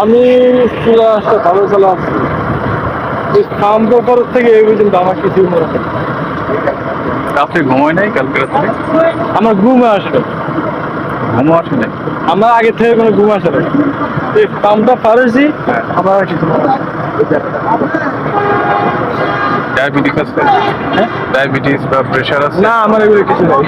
আমি পুরো একটা ভালো চালাচ্ছি। এই খামটা পরের থেকে এই পর্যন্ত আমার কিছু মনে হয় না। রাত্রে ঘুমায় নাই কালকে রাত্রে? আমার ঘুম আসে না। ঘুমও আসে নাই? আমার আগে থেকে কোনো ঘুম আসে না। এই কামটা পারেছি হ্যাঁ। আমার আর কিছু মনে হয় না। ডায়াবেটিস আছে? হ্যাঁ? ডায়াবেটিস বা প্রেশার আছে? না, আমার এগুলো কিছু নেই।